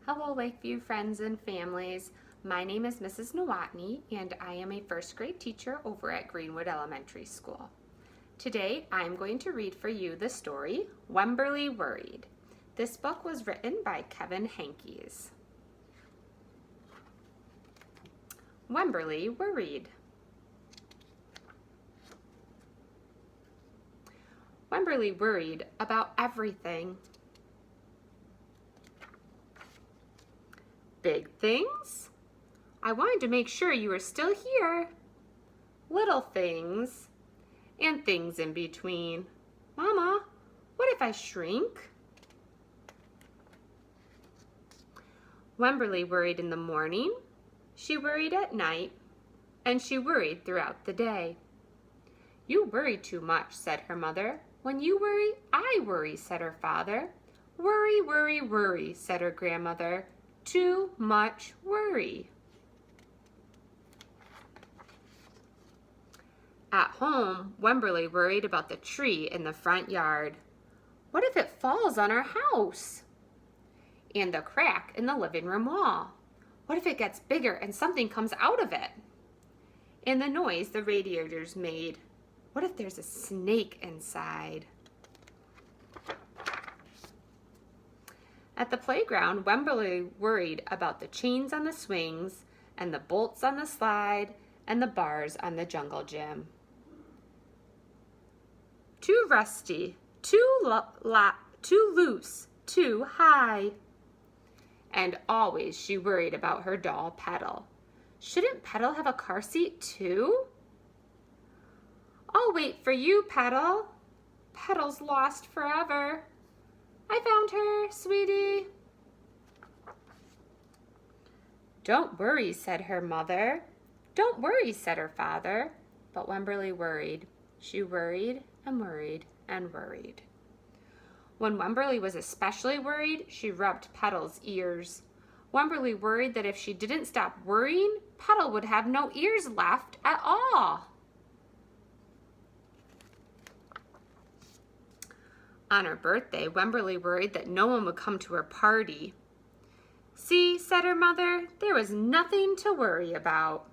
Hello, Lakeview friends and families. My name is Mrs. Nowotny, and I am a first grade teacher over at Greenwood Elementary School. Today, I'm going to read for you the story, Wemberly Worried. This book was written by Kevin Hankes. Wemberly Worried. Wemberly worried about everything. Big things? I wanted to make sure you were still here. Little things and things in between. Mama, what if I shrink? Wemberly worried in the morning, she worried at night, and she worried throughout the day. You worry too much, said her mother. When you worry, I worry, said her father. Worry, worry, worry, said her grandmother. Too much worry. At home, Wemberly worried about the tree in the front yard. What if it falls on our house? And the crack in the living room wall. What if it gets bigger and something comes out of it? And the noise the radiators made. What if there's a snake inside? At the playground, Wemberly worried about the chains on the swings and the bolts on the slide and the bars on the jungle gym. Too rusty, too loose, too high. And always she worried about her doll Petal. Shouldn't Petal have a car seat too? I'll wait for you, Petal. Petal's lost forever. I found her, sweetie. Don't worry, said her mother. Don't worry, said her father. But Wemberly worried. She worried and worried and worried. When Wemberly was especially worried, she rubbed Petal's ears. Wemberly worried that if she didn't stop worrying, Petal would have no ears left at all. On her birthday, Wemberly worried that no one would come to her party. See, said her mother, there was nothing to worry about.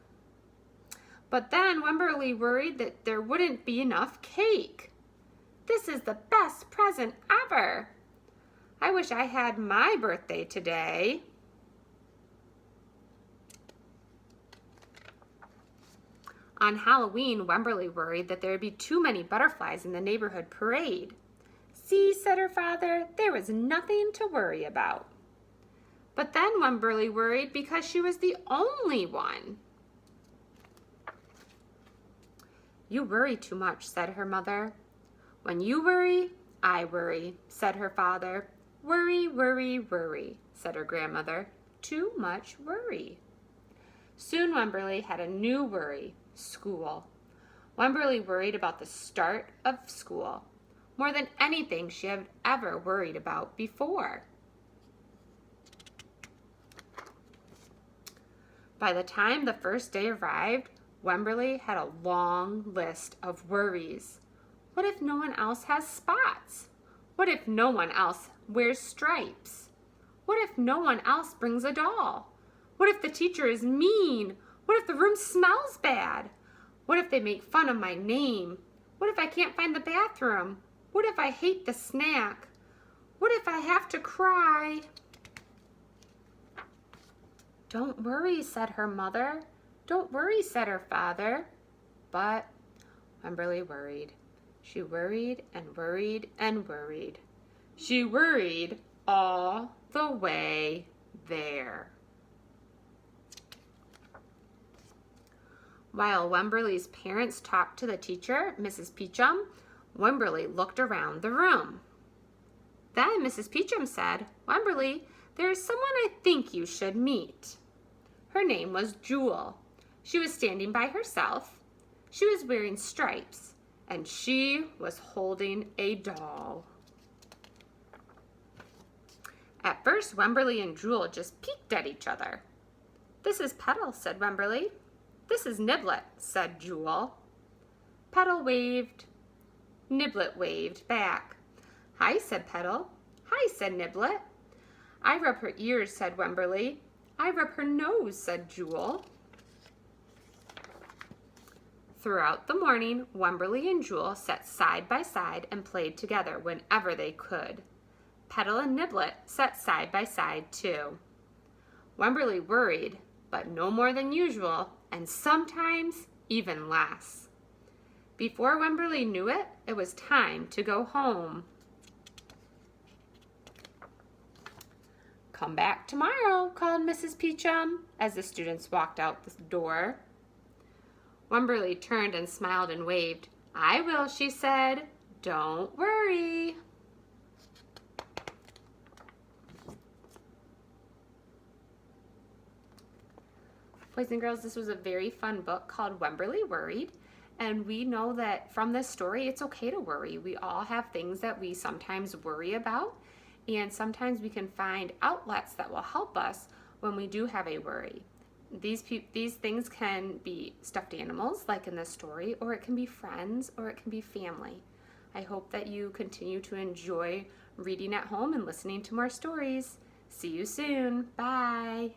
But then Wemberly worried that there wouldn't be enough cake. This is the best present ever. I wish I had my birthday today. On Halloween, Wemberly worried that there would be too many butterflies in the neighborhood parade. See, said her father, there was nothing to worry about. But then Wemberly worried because she was the only one. You worry too much, said her mother. When you worry, I worry, said her father. Worry, worry, worry, said her grandmother. Too much worry. Soon Wemberly had a new worry, school. Wemberly worried about the start of school. More than anything she had ever worried about before. By the time the first day arrived, Wemberly had a long list of worries. What if no one else has spots? What if no one else wears stripes? What if no one else brings a doll? What if the teacher is mean? What if the room smells bad? What if they make fun of my name? What if I can't find the bathroom? What if I hate the snack? What if I have to cry? Don't worry, said her mother. Don't worry, said her father. But Wemberly worried. She worried and worried and worried. She worried all the way there. While Wemberly's parents talked to the teacher, Mrs. Peachum, Wemberly looked around the room. Then Mrs. Peachum said, Wemberly, there is someone I think you should meet. Her name was Jewel. She was standing by herself. She was wearing stripes, and she was holding a doll. At first, Wemberly and Jewel just peeked at each other. This is Petal, said Wemberly. This is Niblet, said Jewel. Petal waved. Niblet waved back. Hi, said Petal. Hi, said Niblet. I rub her ears, said Wemberly. I rub her nose, said Jewel. Throughout the morning, Wemberly and Jewel sat side by side and played together whenever they could. Petal and Niblet sat side by side too. Wemberly worried, but no more than usual, and sometimes even less. Before Wemberly knew it, it was time to go home. Come back tomorrow, called Mrs. Peachum as the students walked out the door. Wemberly turned and smiled and waved. I will, she said. Don't worry. Boys and girls, this was a very fun book called Wemberly Worried. And we know that from this story, it's okay to worry. We all have things that we sometimes worry about. And sometimes we can find outlets that will help us when we do have a worry. These things can be stuffed animals, like in this story, or it can be friends, or it can be family. I hope that you continue to enjoy reading at home and listening to more stories. See you soon. Bye.